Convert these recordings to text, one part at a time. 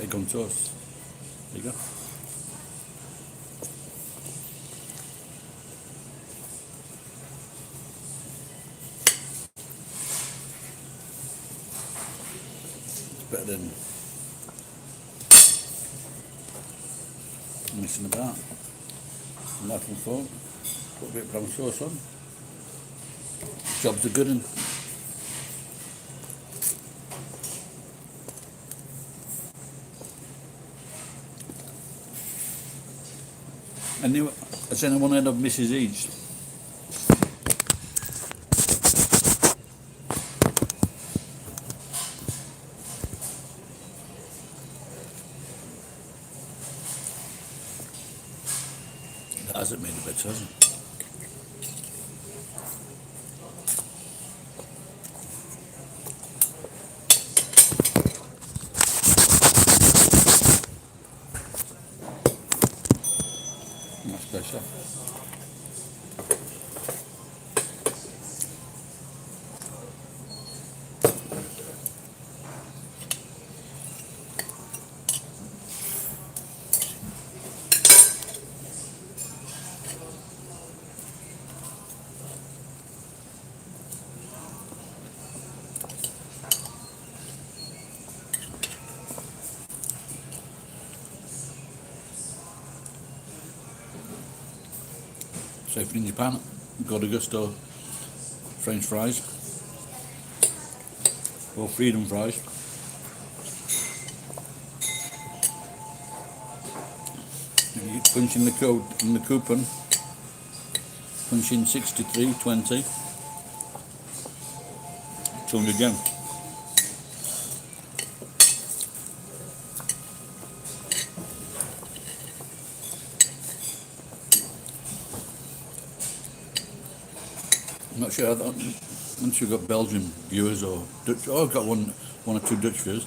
egg on toast. There you go. It's better than messing about. Knife and fork. Put a bit of brown sauce on. Job's a good one. Has anyone heard of Mrs. Eads? That hasn't made a bit, has it? That's better. So if you're in Japan, go to Gusto French fries or Freedom fries. You punch in the code in the coupon, punch in 6320, 200 yen. I'm not sure. Once you've got Belgian viewers or Dutch, I've got one or two Dutch viewers.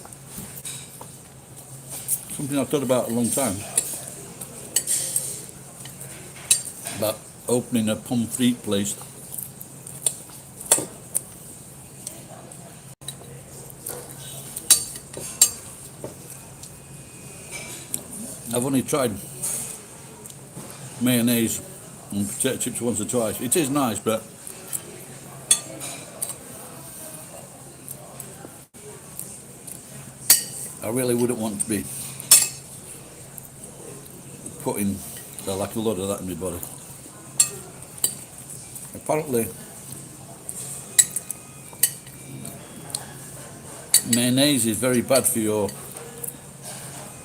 Something I've thought about a long time about opening a pommes frites place. I've only tried mayonnaise and potato chips once or twice. It is nice, but I really wouldn't want to be putting like a lot of that in my body. Apparently, mayonnaise is very bad for your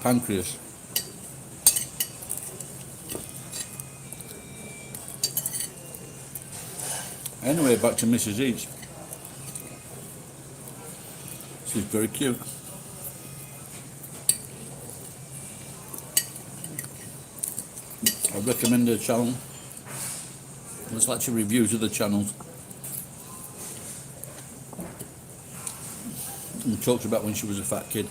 pancreas. Anyway, back to Mrs. Eads. She's very cute. I recommend her channel. There's actually reviews of the channels. And talks about when she was a fat kid.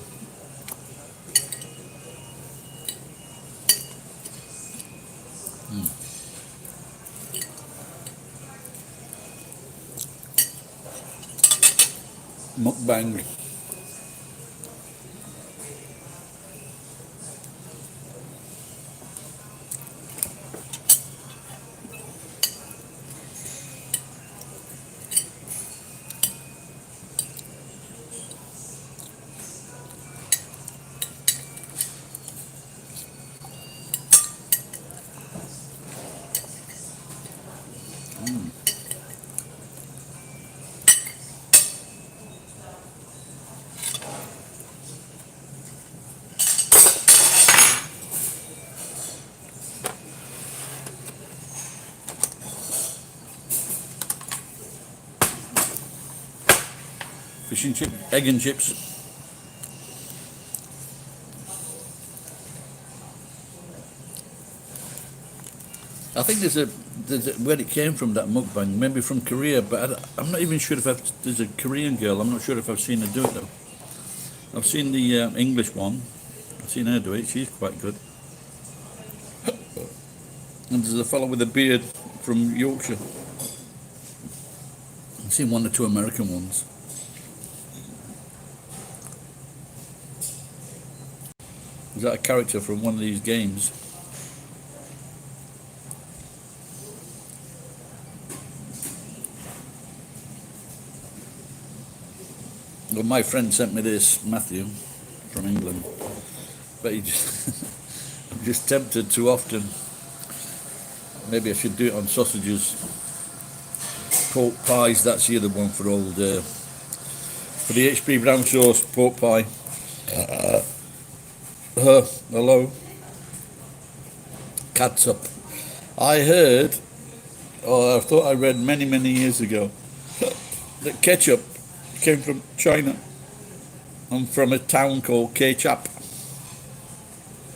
Mukbang. Fish and chip, egg and chips. I think there's a where it came from, that mukbang, maybe from Korea, but I'm not even sure if there's a Korean girl. I'm not sure if I've seen her do it though. I've seen the English one. I've seen her do it. She's quite good. And there's a fellow with a beard from Yorkshire. I've seen one or two American ones. Is that a character from one of these games? Well, my friend sent me this, Matthew, from England, but he just, I'm just tempted too often. Maybe I should do it on sausages. Pork pies, that's the other one for old, for the HP brown sauce, pork pie. Hello. Catsup. I heard, I thought I read many, many years ago, that ketchup came from China and from a town called Ketchup.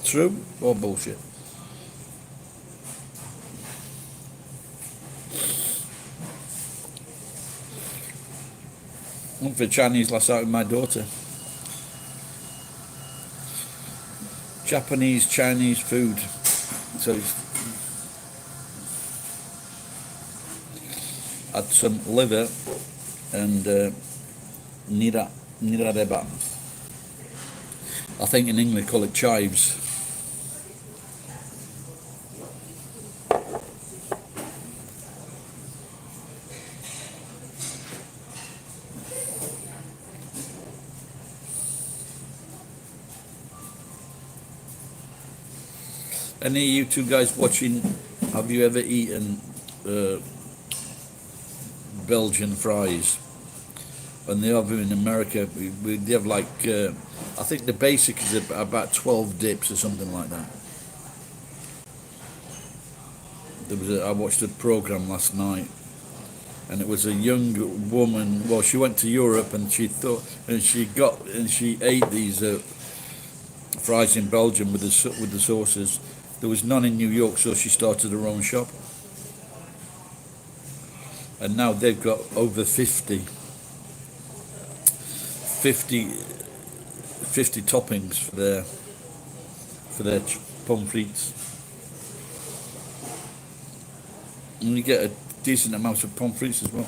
True or bullshit? Went for Chinese last night with my daughter. Japanese, Chinese food. So had some liver and nirareba. I think in England they call it chives. Any of you two guys watching, have you ever eaten Belgian fries? And they have them in America. They have like, I think the basic is about 12 dips or something like that. I watched a program last night, and it was a young woman. Well, she went to Europe and she ate these fries in Belgium with the sauces. There was none in New York, so she started her own shop. And now they've got over 50 toppings for their pommes frites. And you get a decent amount of pommes frites as well.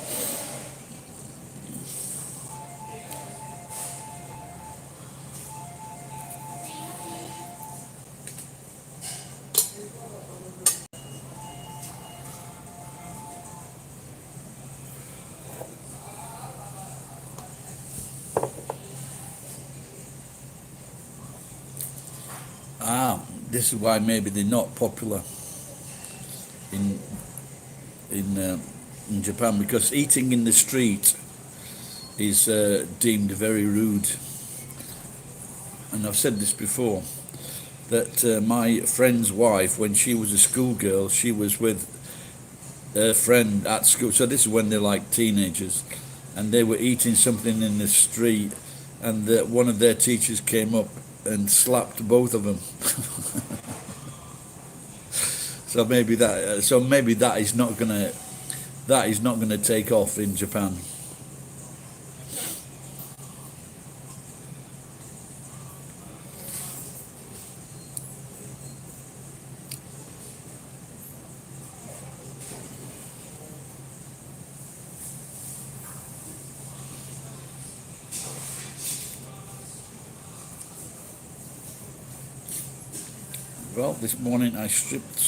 This is why maybe they're not popular in Japan, because eating in the street is deemed very rude. And I've said this before, that my friend's wife, when she was a schoolgirl, she was with a friend at school. So this is when they're like teenagers, and they were eating something in the street, and one of their teachers came up and slapped both of them. So maybe that is not gonna take off in Japan. Well, this morning I stripped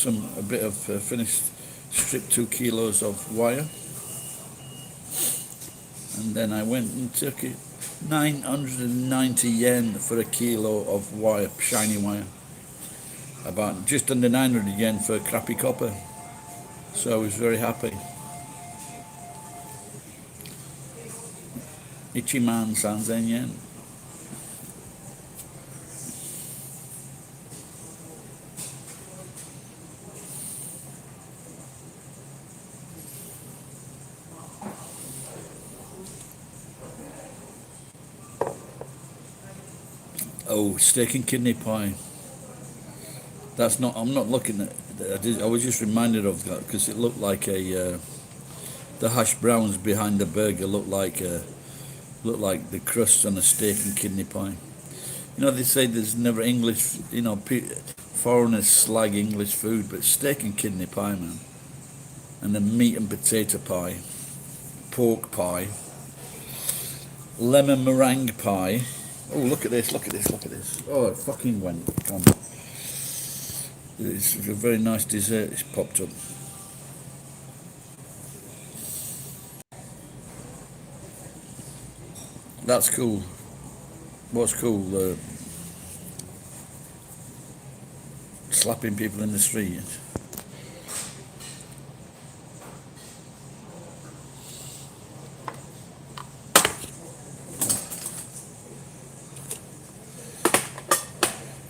stripped 2 kilos of wire, and then I went and took it 990 yen for a kilo of wire, shiny wire. About just under 900 yen for crappy copper. So I was very happy. Ichiman 3000 yen. Oh, steak and kidney pie. That's not. I'm not looking at. I was just reminded of that because it looked like the hash browns behind the burger looked like the crusts on a steak and kidney pie. You know, they say there's never English. You know, foreigners slag English food, but steak and kidney pie, man, and the meat and potato pie, pork pie, lemon meringue pie. Oh, look at this, look at this, look at this. Oh, it fucking went. Come. It's a very nice dessert. It's popped up. That's cool. What's cool? Slapping people in the street.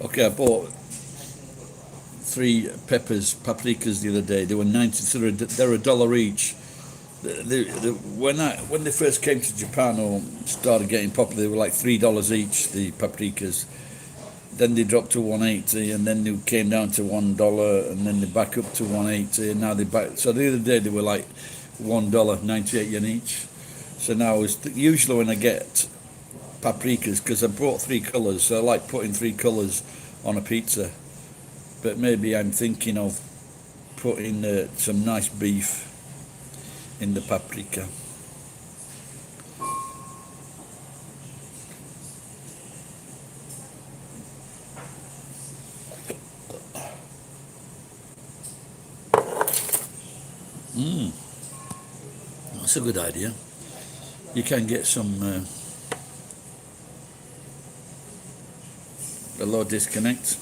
Okay, I bought 3 paprikas the other day. They were 90. So they're $1 each. When they first came to Japan or started getting popular, they were like $3 each. The paprikas. Then they dropped to 180, and then they came down to $1, and then they back up to 180, and now they back. So the other day they were like $1, 98 yen each. So now usually when I get paprikas, because I brought 3 colours, so I like putting 3 colours on a pizza. But maybe I'm thinking of putting some nice beef in the paprika. That's a good idea. You can get some a low disconnect.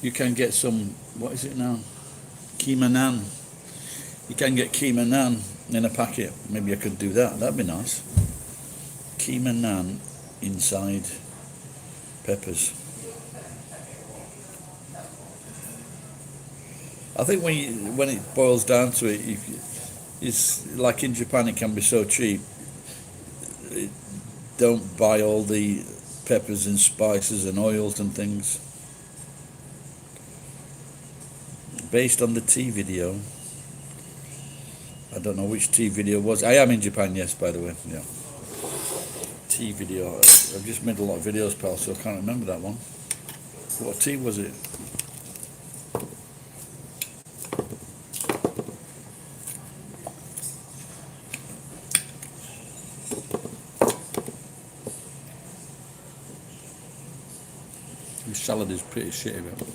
You can get some, what is it now? Keema naan. You can get keema naan in a packet. Maybe I could do that. That'd be nice. Keema naan inside peppers. I think when it boils down to it, it's like in Japan. It can be so cheap. Don't buy all the peppers and spices and oils and things. Based on the tea video. I don't know which tea video it was. I am in Japan, yes, by the way. Yeah. Tea video. I've just made a lot of videos, pal, so I can't remember that one. What tea was it? This salad is pretty shitty, but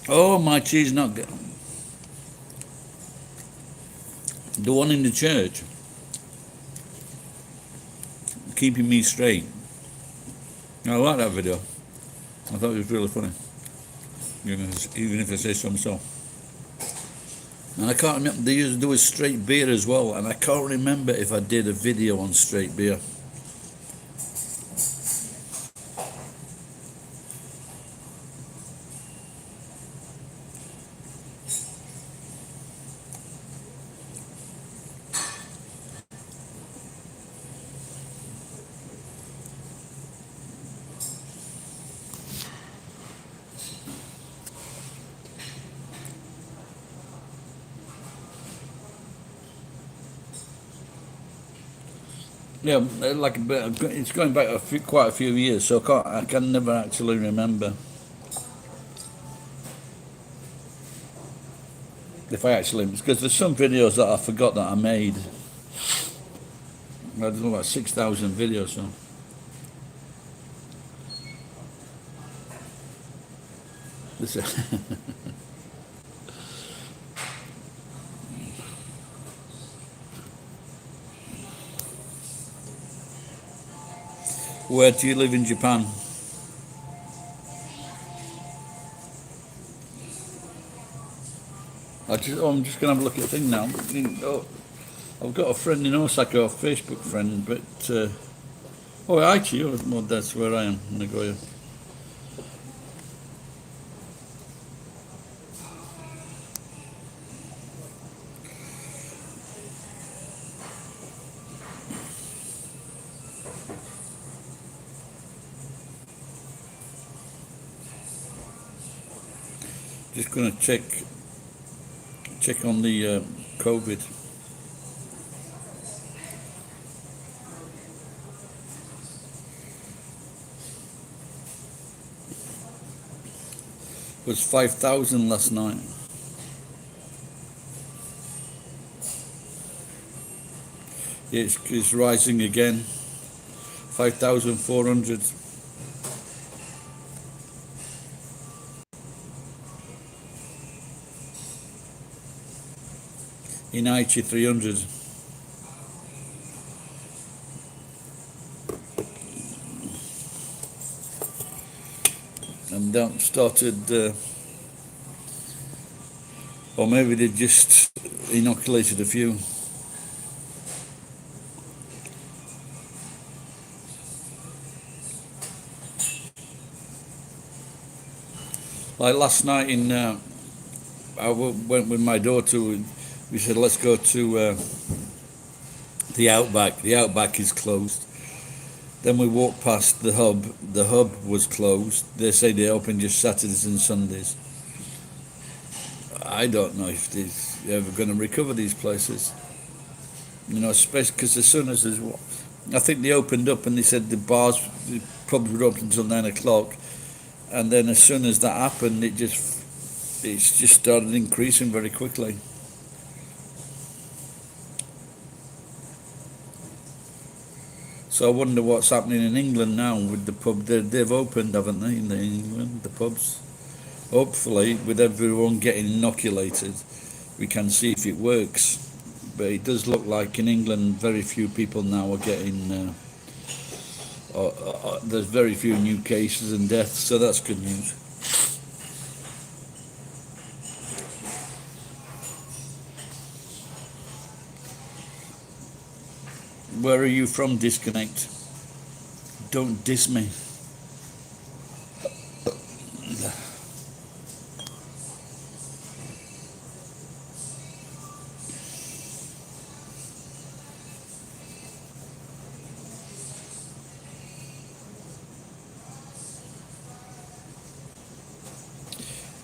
oh, my cheese not good. The one in the church, keeping me straight. I like that video. I thought it was really funny, even if I say so myself. And I can't remember, they used to do a straight beer as well, and I can't remember if I did a video on straight beer. Yeah, like it's going back quite a few years, so I can never actually remember if I actually, because there's some videos that I forgot that I made. I don't know, about 6,000 videos. So this Where do you live in Japan? I'm just gonna have a look at the thing now. Oh, I've got a friend in Osaka, a Facebook friend, but oh, Aichi, well, that's where I am, Nagoya. Just gonna check check on the COVID. It was 5,000 last night. It's rising again. 5,400. In Aichi 300. And that started, or maybe they just inoculated a few. Like last night I went with my daughter. We said let's go to the Outback. The Outback is closed. Then we walked past the Hub. The Hub was closed. They say they open just Saturdays and Sundays. I don't know if they're ever going to recover these places. You know, especially because as soon as I think they opened up and they said the bars probably were open until 9 o'clock. And then as soon as that happened, it's just started increasing very quickly. So I wonder what's happening in England now with the pub. They've opened, haven't they, in England, the pubs? Hopefully, with everyone getting inoculated, we can see if it works. But it does look like in England, very few people now are getting. There's very few new cases and deaths, so that's good news. Where are you from, Disconnect? Don't diss me.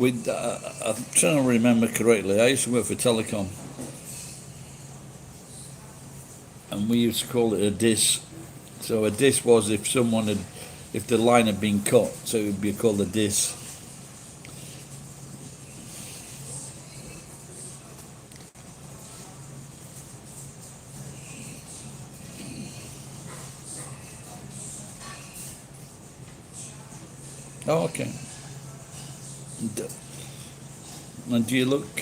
I'm trying to remember correctly. I used to work for Telecom, and we used to call it a diss. So a diss was if the line had been cut, so it would be called a diss. Oh, okay. And do you look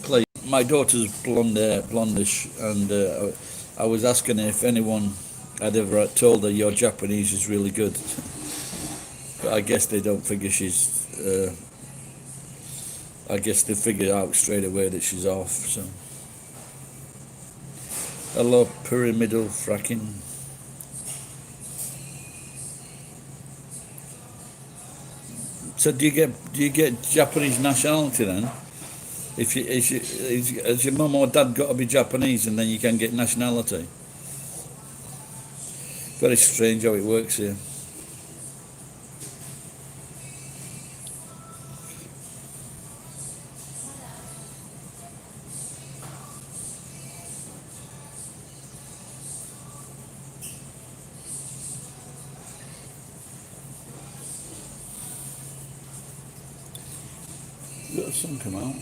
play? My daughter's blondish, and I was asking her if anyone had ever told her your Japanese is really good. But I guess they don't figure she's. I guess they figure out straight away that she's off. So, hello, pyramidal fracking. So do you get Japanese nationality then? Has your mum or dad got to be Japanese and then you can get nationality? Very strange how it works here. Got the sun come out.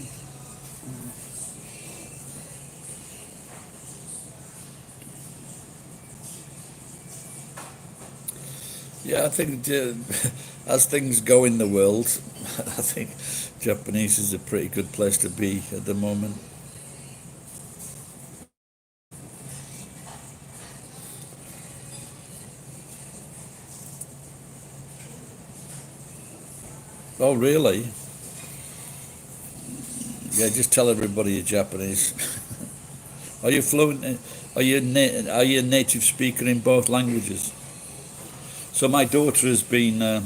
Yeah, I think as things go in the world, I think Japanese is a pretty good place to be at the moment. Oh, really? Yeah, just tell everybody you're Japanese. Are you fluent? Are you a native speaker in both languages? So my daughter has been.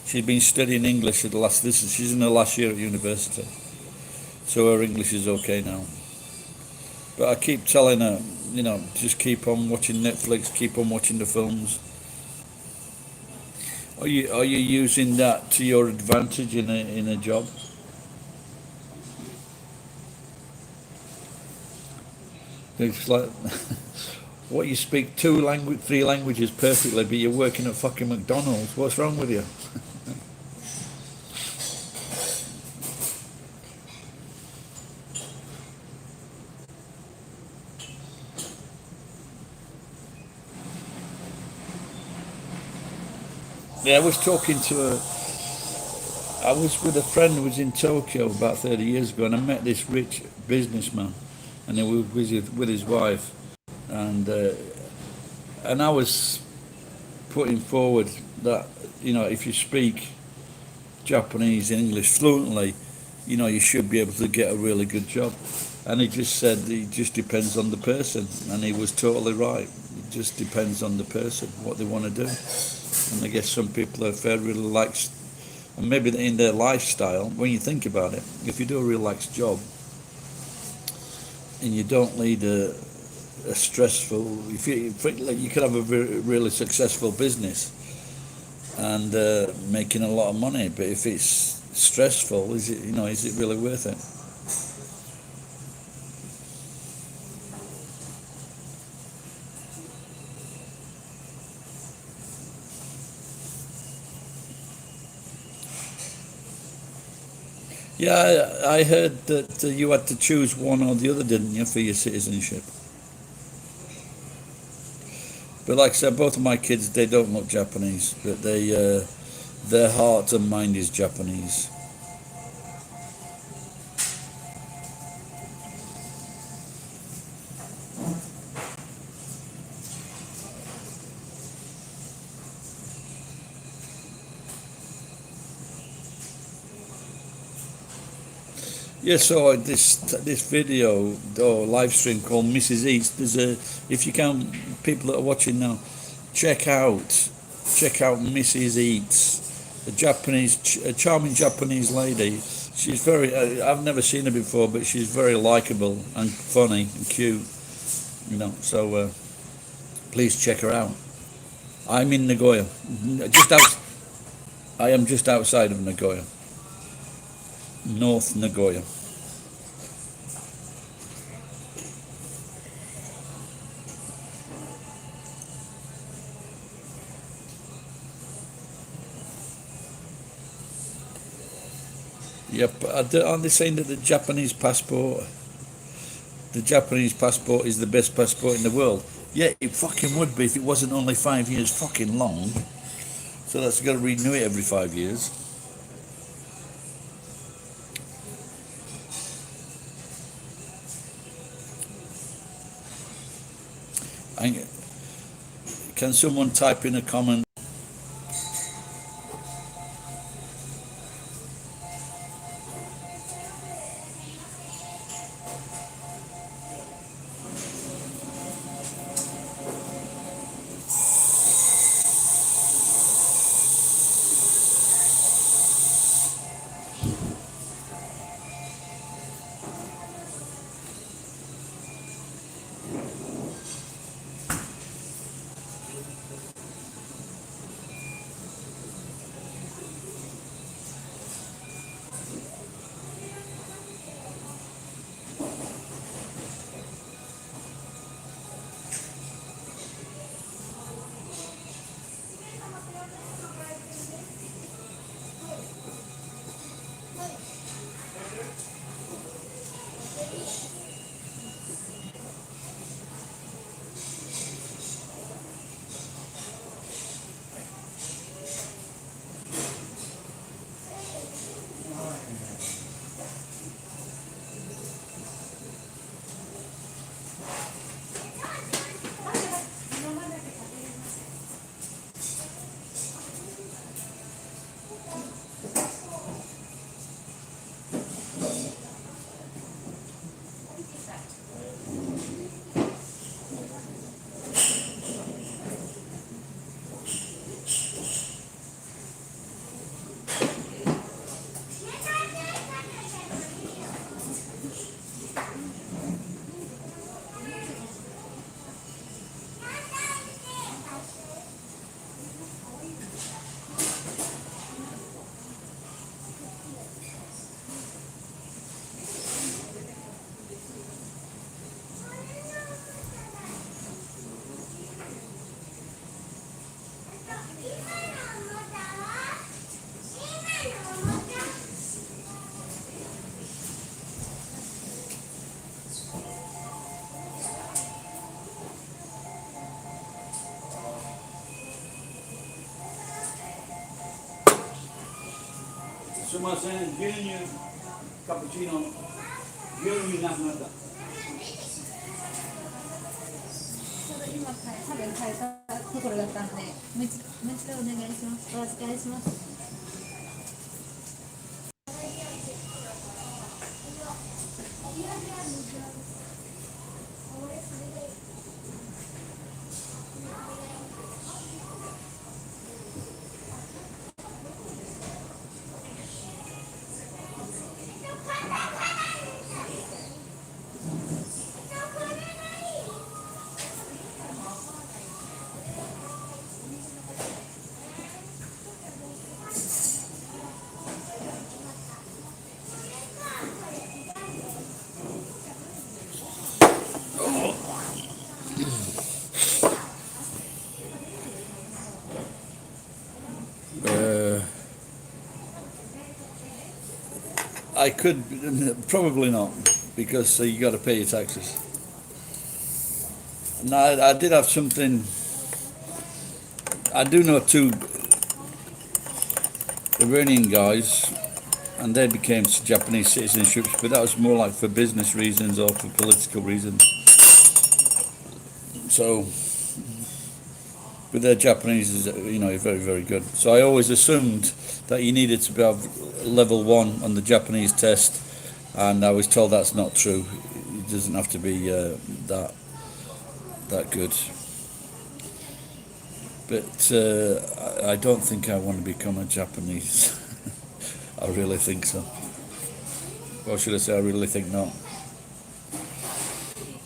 She's been studying English at the last. She's in her last year at university, so her English is okay now. But I keep telling her, just keep on watching Netflix, keep on watching the films. Are you using that to your advantage in a job? It's like, what, you speak three languages perfectly, but you're working at fucking McDonald's. What's wrong with you? Yeah, I was with a friend who was in Tokyo about 30 years ago, and I met this rich businessman, and he was with his wife, and I was putting forward that, if you speak Japanese and English fluently, you should be able to get a really good job. And he just said it just depends on the person, and he was totally right. It just depends on the person, what they want to do. And I guess some people are fairly relaxed, and maybe in their lifestyle, when you think about it, if you do a relaxed job and you don't lead a stressful, if you like, you could have a really successful business and making a lot of money, but if it's stressful, is it really worth it? Yeah, I heard that you had to choose one or the other, didn't you, for your citizenship? But like I said, both of my kids, they don't look Japanese, but their heart and mind is Japanese. Yeah, so this video or live stream called Mrs. Eats. If you can, people that are watching now, check out check out Mrs. Eats, a charming Japanese lady. She's very. I've never seen her before, but she's very likable and funny and cute. So please check her out. I'm in Nagoya, just out. I am just outside of Nagoya, North Nagoya. Yep. Aren't they saying that the Japanese passport is the best passport in the world? Yeah, it fucking would be if it wasn't only 5 years fucking long. So that's got to renew it every 5 years. And can someone type in a comment? Sumimasen, Junior, cappuccino, Junior なくなった。ちょうど今多分変えたところだったので、もう一度お願いします。お預かりします。I could, probably not, because you got to pay your taxes. No, I did have something. I do know two Iranian guys, and they became Japanese citizenships, but that was more like for business reasons or for political reasons. So, but their Japanese is, very, very good. So I always assumed that you needed to have level 1 on the Japanese test, and I was told that's not true. It doesn't have to be that good. But I don't think I want to become a Japanese. I really think so. Or should I say I really think not.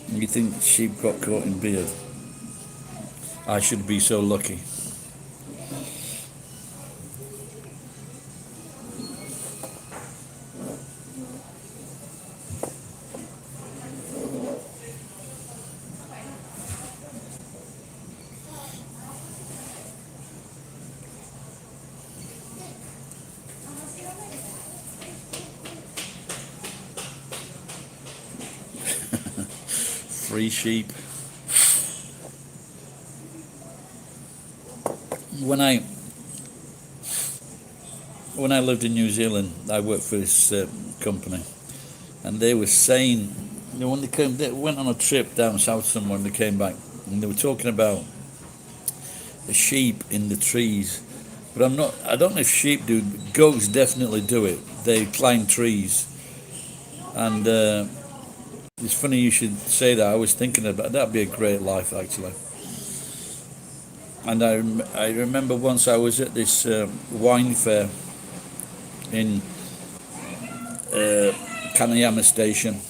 You think sheep got caught in beard? I should be so lucky. Free sheep. When I lived in New Zealand, I worked for this company, and they were saying, when they went on a trip down south somewhere, and they came back, and they were talking about the sheep in the trees. But I don't know if sheep do. Goats definitely do it. They climb trees, and it's funny you should say that. I was thinking about that'd be a great life actually. And I remember once I was at this wine fair in Kanayama Station,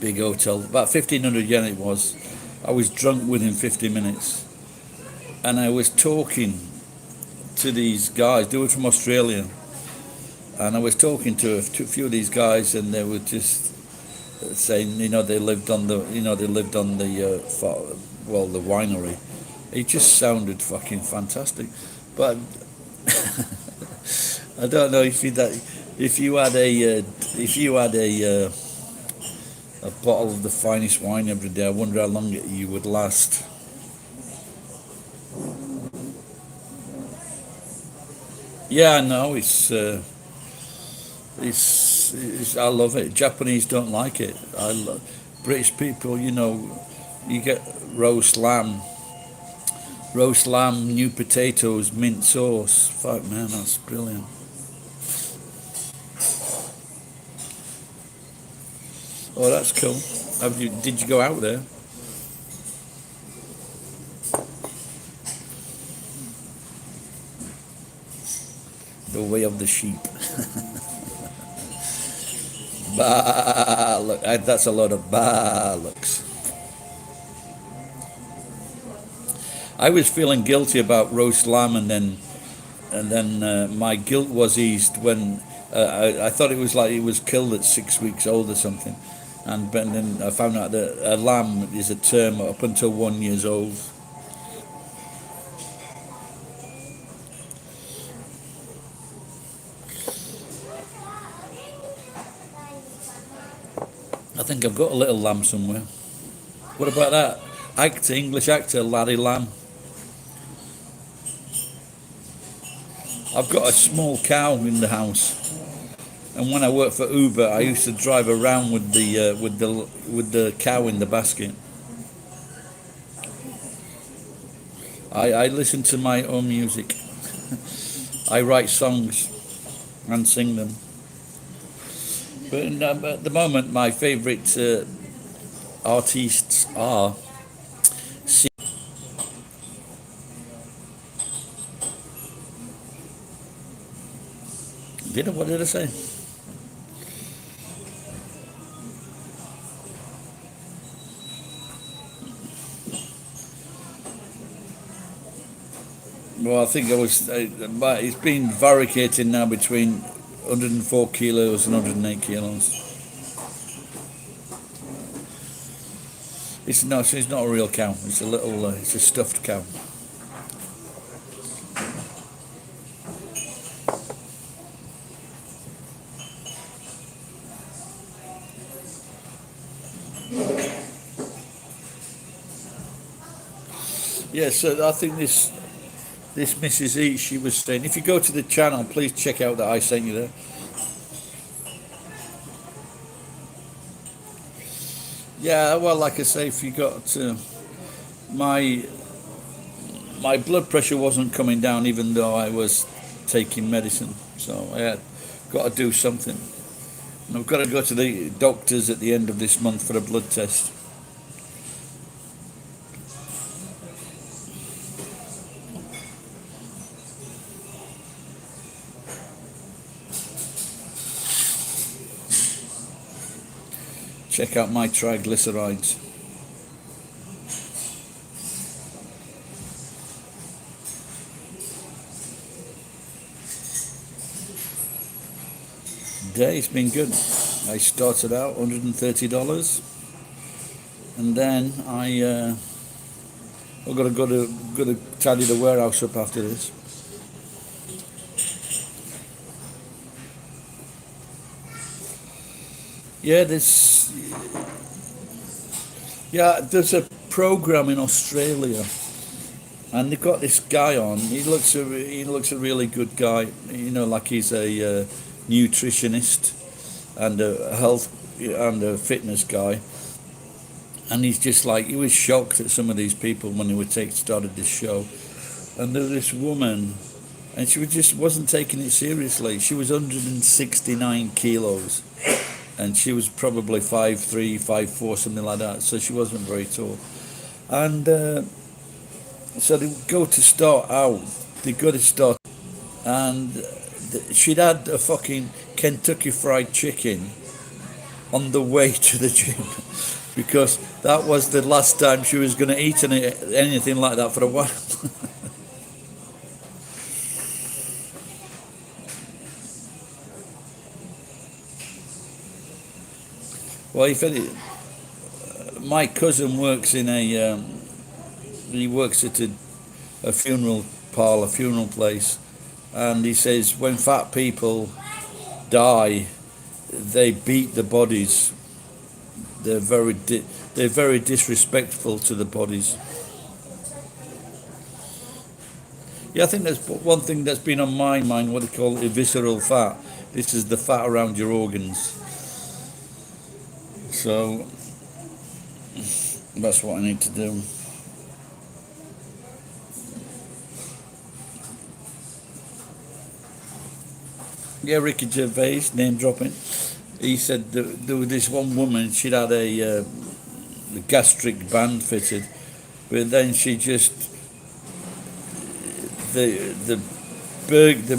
big hotel, about 1,500 yen it was. I was drunk within 50 minutes, and I was talking to these guys. They were from Australia, and I was talking to a few of these guys, and they were just saying, they lived on the winery. It just sounded fucking fantastic, but I don't know if you had a bottle of the finest wine every day. I wonder how long you would last. Yeah, I know. It's I love it. Japanese don't like it. British people, you get roast lamb, new potatoes, mint sauce. Fuck man, that's brilliant. Oh, that's cool. Did you go out there? The way of the sheep. Bah, look, that's a lot of looks. I was feeling guilty about roast lamb, and then my guilt was eased when I thought it was like it was killed at 6 weeks old or something, and then I found out that a lamb is a term up until 1 year old. I think I've got a little lamb somewhere. What about that English actor Larry Lamb? I've got a small cow in the house, and when I worked for Uber, I used to drive around with the cow in the basket. I listen to my own music. I write songs and sing them. But at the moment, my favourite artists are. What did I say? Well, I think I was. It's been varicating now between 104 kilos and 108 kilos. It's not a real cow. It's a little. It's a stuffed cow. Yeah, so I think this Mrs. E, she was saying, if you go to the channel, please check out that I sent you there. Yeah, well, like I say, if you got my blood pressure wasn't coming down, even though I was taking medicine, so I had got to do something. And I've got to go to the doctors at the end of this month for a blood test. Check out my triglycerides. Day's been good. I started out $130, and then I've got to go to tidy the warehouse up after this. Yeah, there's a program in Australia, and they've got this guy on. He looks a really good guy. You know, like he's a nutritionist and a health and a fitness guy. And he's just like, he was shocked at some of these people when they started this show. And there was this woman, and she wasn't taking it seriously. She was 169 kilos. And she was probably 5'3", 5'4", something like that. So she wasn't very tall. And so they go to start out. And she'd had a fucking Kentucky Fried Chicken on the way to the gym, because that was the last time she was going to eat anything like that for a while. Well, my cousin works in he works at a funeral parlour, funeral place, and he says when fat people die, they beat the bodies. They're very disrespectful to the bodies. Yeah, I think that's one thing that's been on my mind. What they call visceral fat. This is the fat around your organs. So that's what I need to do. Yeah, Ricky Gervais, name dropping. He said there was this one woman, she'd had a gastric band fitted, but then she just the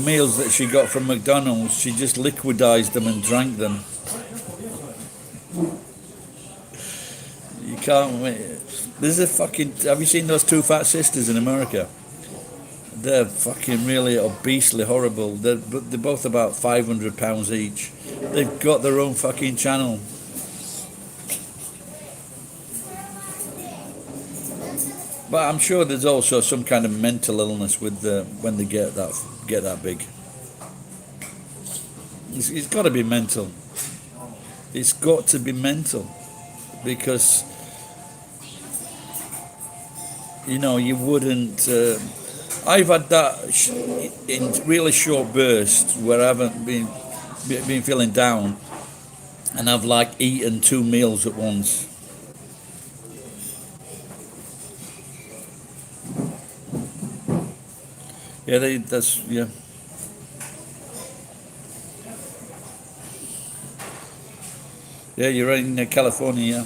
meals that she got from McDonald's, she just liquidized them and drank them. You can't wait. There's a fucking. Have you seen those two fat sisters in America? They're fucking really obesely horrible. They're both about 500 pounds each. They've got their own fucking channel. But I'm sure there's also some kind of mental illness with when they get that big. It's got to be mental. It's got to be mental, because you know you wouldn't I've had that in really short bursts where I haven't been feeling down, and I've like eaten 2 meals at once. Yeah, that's yeah. Yeah, you're right in California.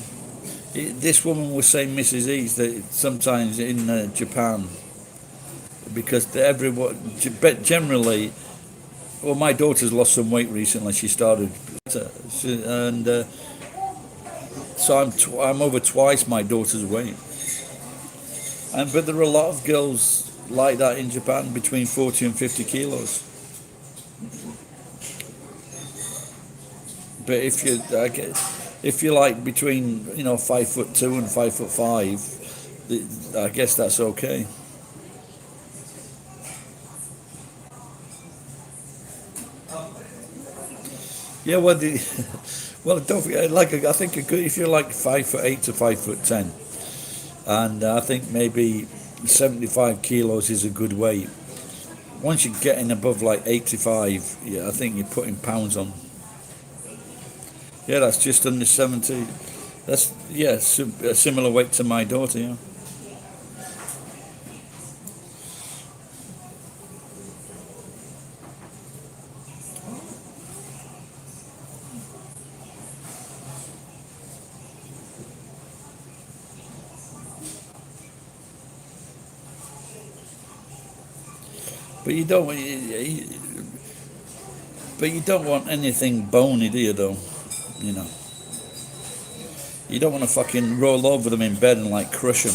Yeah. This woman was saying, Mrs. East, that sometimes in Japan, because everyone, but generally, well, my daughter's lost some weight recently. She started, and so I'm over twice my daughter's weight. And but there are a lot of girls like that in Japan, between 40 and 50 kilos. But if you're like between 5'2" and 5'5", I guess that's okay. Yeah, well, well, don't forget. Like I think if you're like 5'8" to 5'10", and I think maybe 75 kilos is a good weight. Once you're getting above like 85, yeah, I think you're putting pounds on. Yeah, that's just under 70. That's a similar weight to my daughter. Yeah. But you don't. But you don't want anything bony, do you? Though, you know, you don't want to fucking roll over them in bed and like crush them.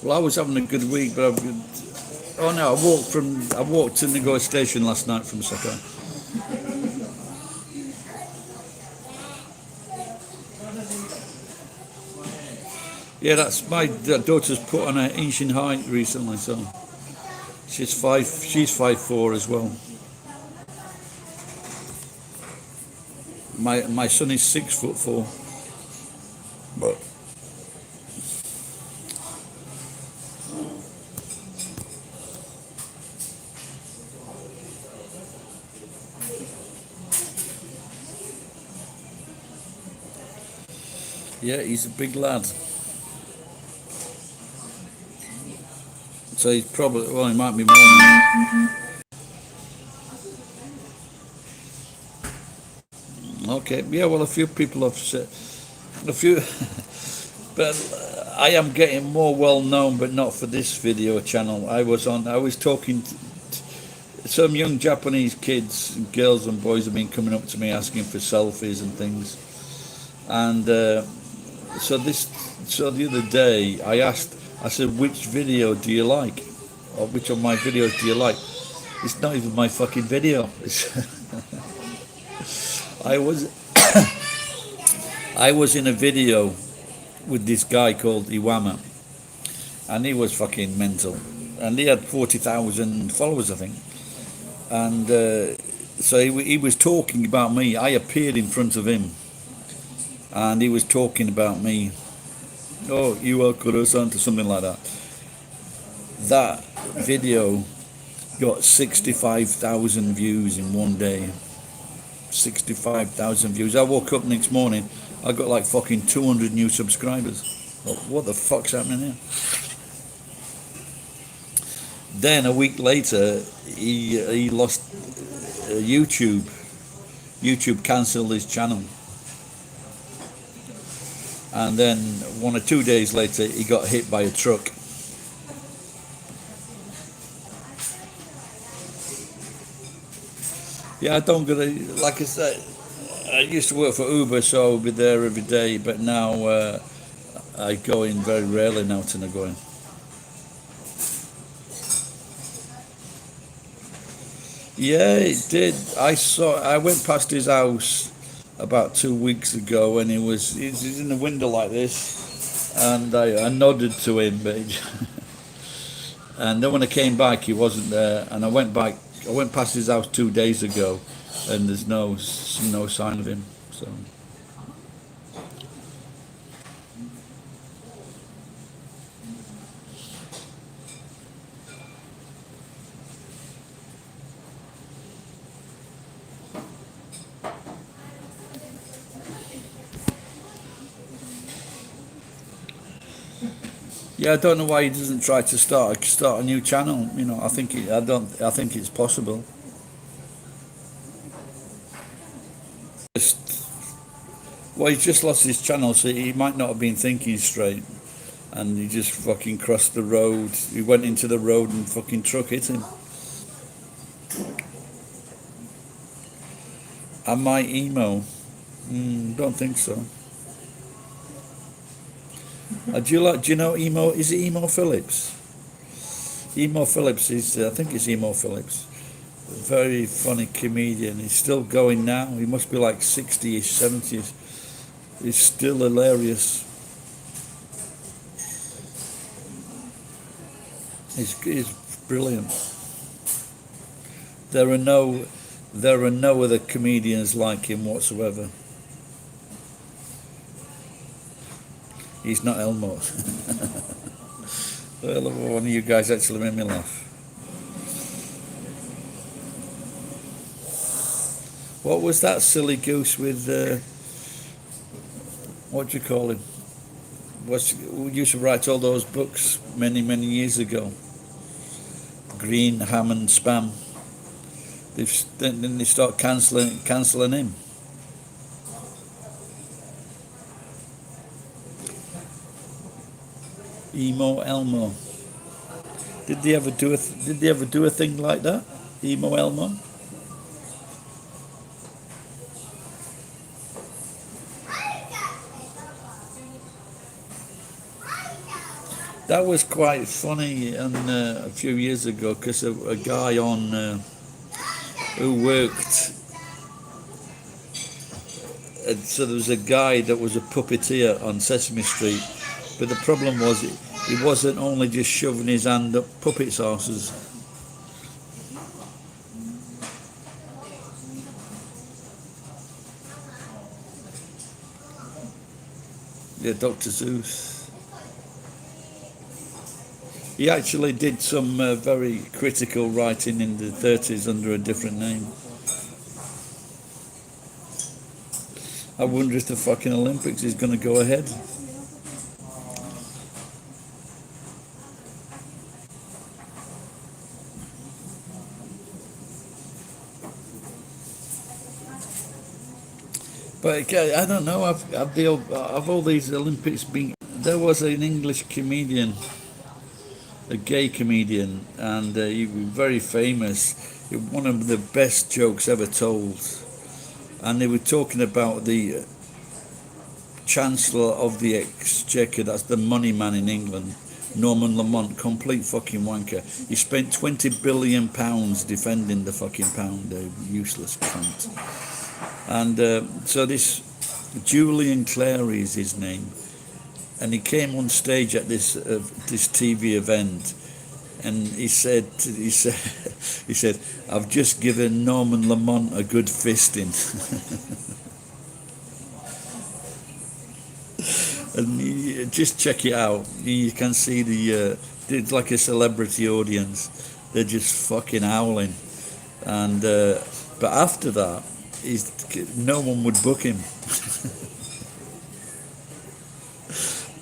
Well, I was having a good week, but oh no, I walked to Nagoya Station last night from Sakai. Yeah, that's my daughter's put on an inch in height recently, so she's 5'4" as well. My son is 6'4", but yeah, he's a big lad. So he's probably, well, he might be more than that. Okay, yeah, well, a few people have said, a few, but I am getting more well known, but not for this video channel. I was talking to some young Japanese kids, girls and boys have been coming up to me asking for selfies and things. And so the other day I said, which video do you like? Or which of my videos do you like? It's not even my fucking video. I was in a video with this guy called Iwama, and he was fucking mental, and he had 40,000 followers, I think. And so he was talking about me. I appeared in front of him, and he was talking about me. Oh, you are Kuro-san, to something like that. That video got 65,000 views in one day. 65,000 views. I woke up next morning, I got like fucking 200 new subscribers. What the fuck's happening here? Then a week later, he lost YouTube. YouTube cancelled his channel. And then 1 or 2 days later, he got hit by a truck. Yeah, I don't go to, like I said, I used to work for Uber, so I would be there every day, but now I go in very rarely now to Nagoya. Yeah, it did. I went past his house about 2 weeks ago, and he's in the window like this, and I nodded to him, but and then when I came back, he wasn't there, and I went past his house 2 days ago, and there's no sign of him. So. Yeah, I don't know why he doesn't try to start a new channel. You know, I think it's possible. Just, well, he's just lost his channel, so he might not have been thinking straight, and he just fucking crossed the road. He went into the road and fucking truck hit him. Am I emo? Don't think so. Do you know Emo? Is it Emo Phillips? Emo Phillips is, I think it's Emo Phillips. Very funny comedian. He's still going now. He must be like 60ish, 70s. He's still hilarious. He's brilliant. There are no other comedians like him whatsoever. He's not Elmo. Well, one of you guys actually made me laugh. What was that silly goose with, what do you call him? Who used to write all those books many years ago? Green, Ham and Spam. Then they start cancelling him. Emo Elmo. Did they ever do a thing like that? Emo Elmo? That was quite funny, and a few years ago, because a guy on who worked. So there was a guy that was a puppeteer on Sesame Street, but the problem was he wasn't only just shoving his hand up puppets' arses. Yeah, Dr. Zeus. He actually did some very critical writing in the 30s under a different name. I wonder if the fucking Olympics is going to go ahead. But I don't know. I've all these Olympics been. There was an English comedian, a gay comedian, and he was very famous. One of the best jokes ever told. And they were talking about the Chancellor of the Exchequer, that's the money man in England, Norman Lamont, complete fucking wanker. He spent £20 billion defending the fucking pound, the useless cunt. And so this Julian Clary is his name, and he came on stage at this TV event, and he said, I've just given Norman Lamont a good fisting. And just check it out. You can see it's like a celebrity audience. They're just fucking howling. And but after that, no one would book him.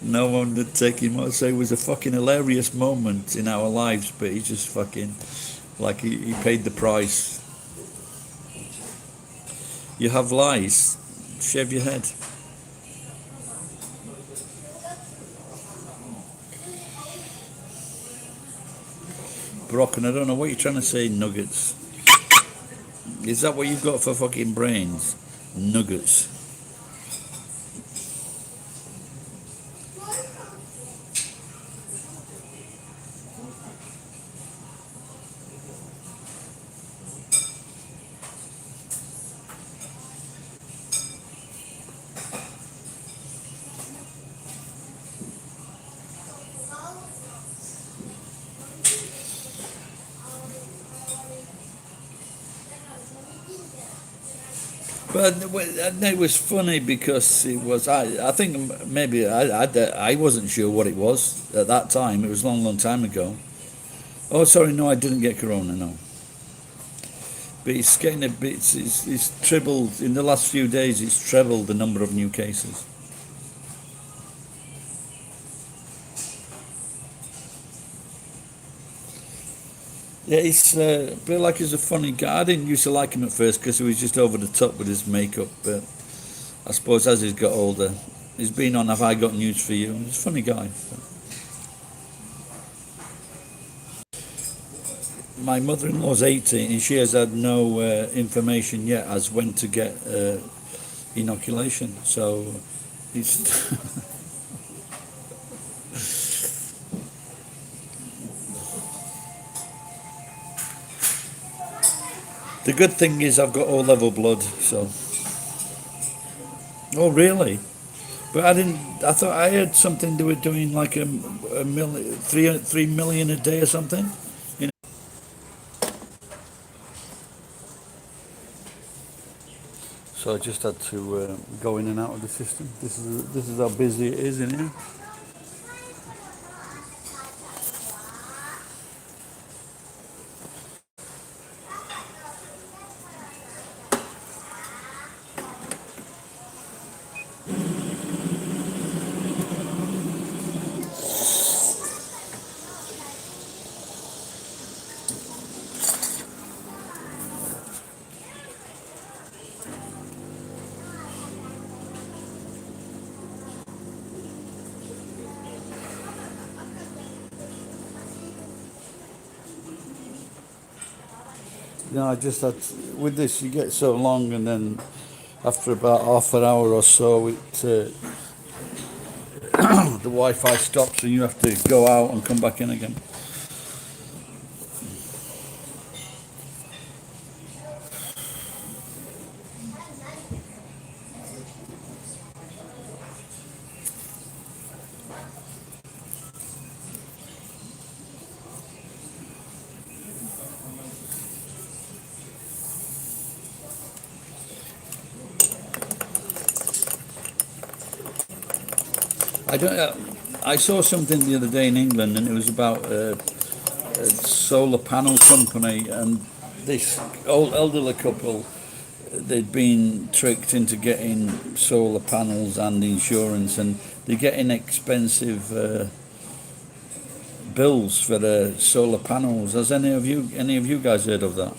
No one would take him on. So it was a fucking hilarious moment in our lives, but he just fucking, like he paid the price. You have lice, shave your head. Brocken, I don't know what you're trying to say, nuggets. Is that what you've got for fucking brains? Nuggets. But it was funny because it was. I think maybe I wasn't sure what it was at that time. It was a long, long time ago. Oh, sorry, no, I didn't get corona. No, but it's getting a bit. It's trebled in the last few days. It's trebled the number of new cases. Yeah, it's Bill like he's a funny guy. I didn't used to like him at first because he was just over the top with his makeup. But I suppose as he's got older, he's been on Have I Got News for You? He's a funny guy. My mother-in-law's 80 and she has had no information yet as when to get inoculation. So it's the good thing is I've got O level blood. So oh really? But I didn't. I thought I heard something they were doing like a million, 3 million a day or something. So I just had to go in and out of the system. This is how busy it is in here. No, I just had with this you get so long, and then after about half an hour or so, the Wi-Fi stops, and you have to go out and come back in again. I don't. I saw something the other day in England, and it was about a solar panel company, and this old elderly couple. They'd been tricked into getting solar panels and insurance, and they're getting expensive bills for the solar panels. Has any of you guys heard of that?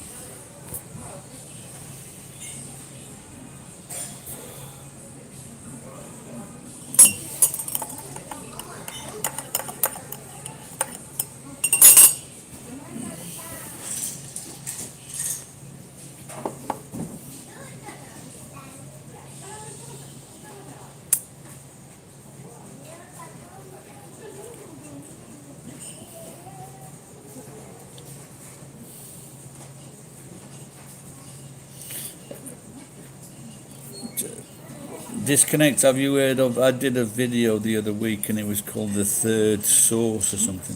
Disconnect. Have you heard of? I did a video the other week, and it was called The Third Source or something.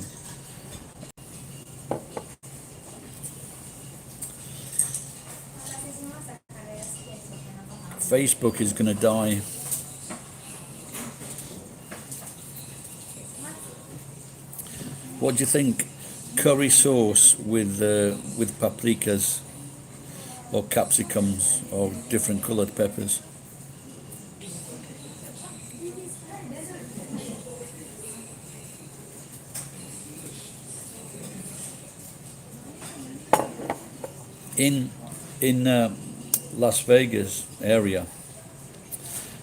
Facebook is going to die. What do you think? Curry sauce with paprikas or capsicums or different coloured peppers. In Las Vegas area.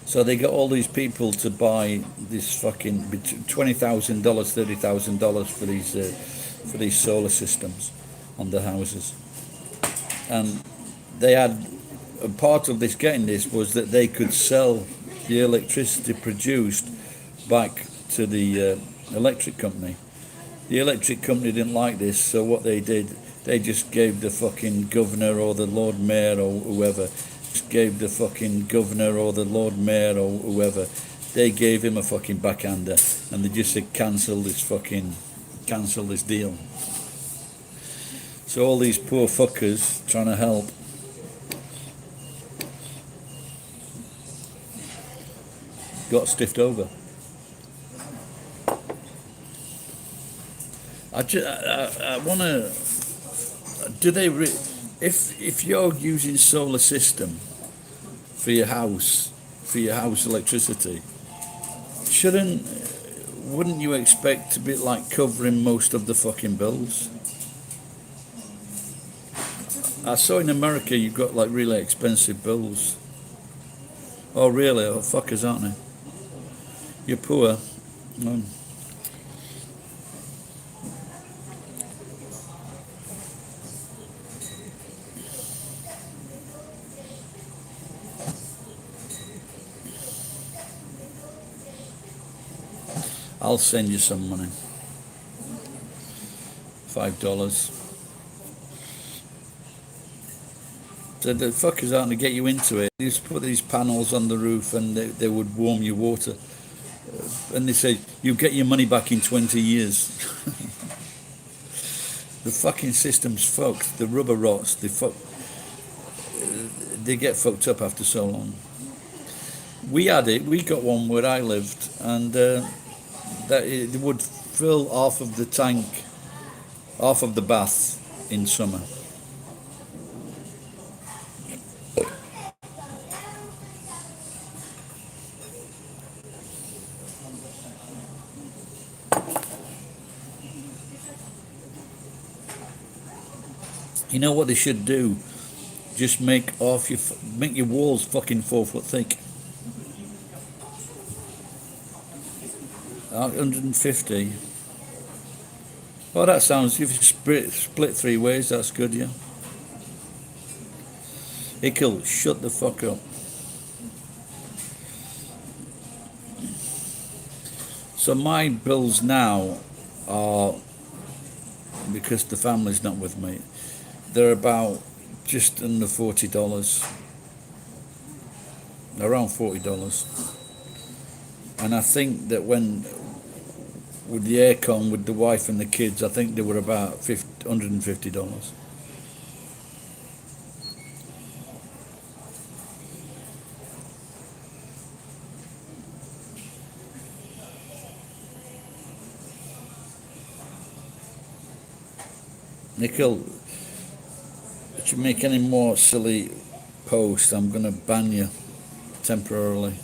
So they got all these people to buy this fucking $20,000, $30,000 for these solar systems on the houses, and they had a part of this getting this was that they could sell the electricity produced back to the electric company. The electric company didn't like this, so what they did, they just gave the fucking governor or the Lord Mayor or whoever, they gave him a fucking backhander, and they just said cancel this deal. So all these poor fuckers trying to help got stiffed over. I want to. Do they? If you're using solar system for your house electricity, wouldn't you expect to be like covering most of the fucking bills? I saw in America you've got like really expensive bills. Oh really? Oh fuckers, aren't they? You're poor. Um, I'll send you some money. $5. So the fuckers aren't to get you into it. You just put these panels on the roof and they would warm your water. And they say, you get your money back in 20 years. The fucking system's fucked. The rubber rots. They get fucked up after so long. We had it. We got one where I lived, and that it would fill half of the tank, half of the bath in summer. You know what they should do? Just make your walls fucking 4 foot thick. 150. Oh, that sounds. If you split 3 ways, that's good, yeah. Ickle, shut the fuck up. So my bills now are, because the family's not with me, they're about just under $40, around $40. And I think that when, with the aircon, with the wife and the kids, I think they were about $150. Nicole, if you make any more silly posts, I'm going to ban you temporarily.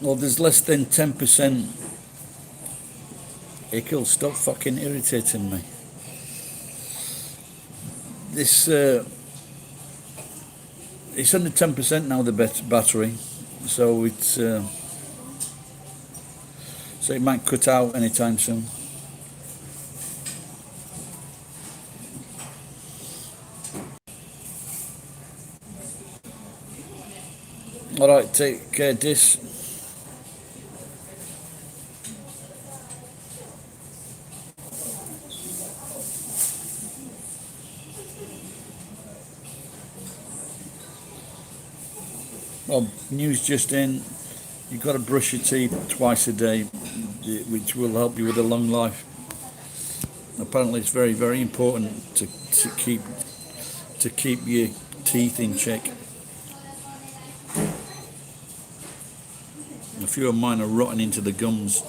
Well, there's less than 10%. Ickle, stop fucking irritating me. This, it's under 10% now, the battery, so it's, so it might cut out anytime soon. Alright, take care, Dis. Well, news just in, you've got to brush your teeth twice a day, which will help you with a long life. Apparently it's very, very important to keep your teeth in check. A few of mine are rotting into the gums.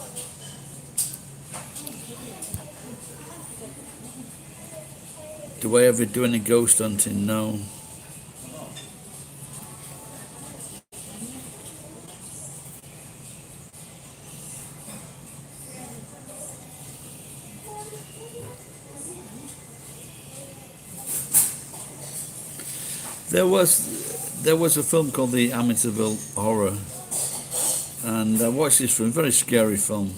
Do I ever do any ghost hunting? No. There was a film called The Amityville Horror, and I watched this film, very scary film.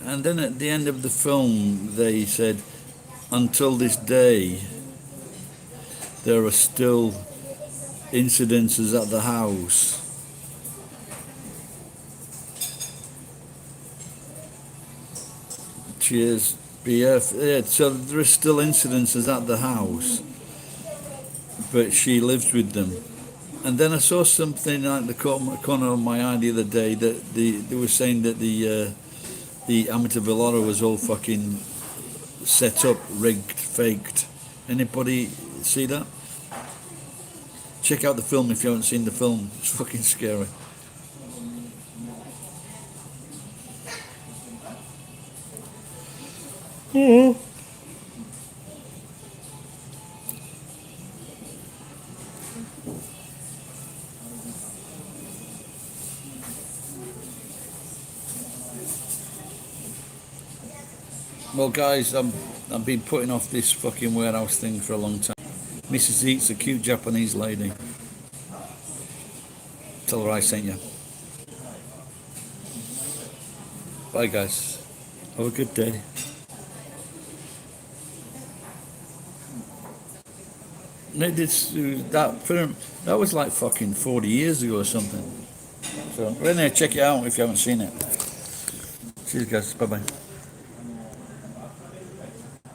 And then at the end of the film, they said, until this day, there are still incidences at the house Cheers. But yeah, so there are still incidences at the house, but she lives with them. And then I saw something like the corner of my eye the other day that they were saying that the amateur Velora was all fucking set up, rigged, faked. Anybody see that? Check out the film if you haven't seen the film. It's fucking scary. Well, guys, I've been putting off this fucking warehouse thing for a long time. Mrs. Eats, a cute Japanese lady. Tell her I sent you. Bye, guys. Have a good day. That film, that was like fucking 40 years ago or something. So, anyway, check it out if you haven't seen it. Cheers, guys. Bye-bye.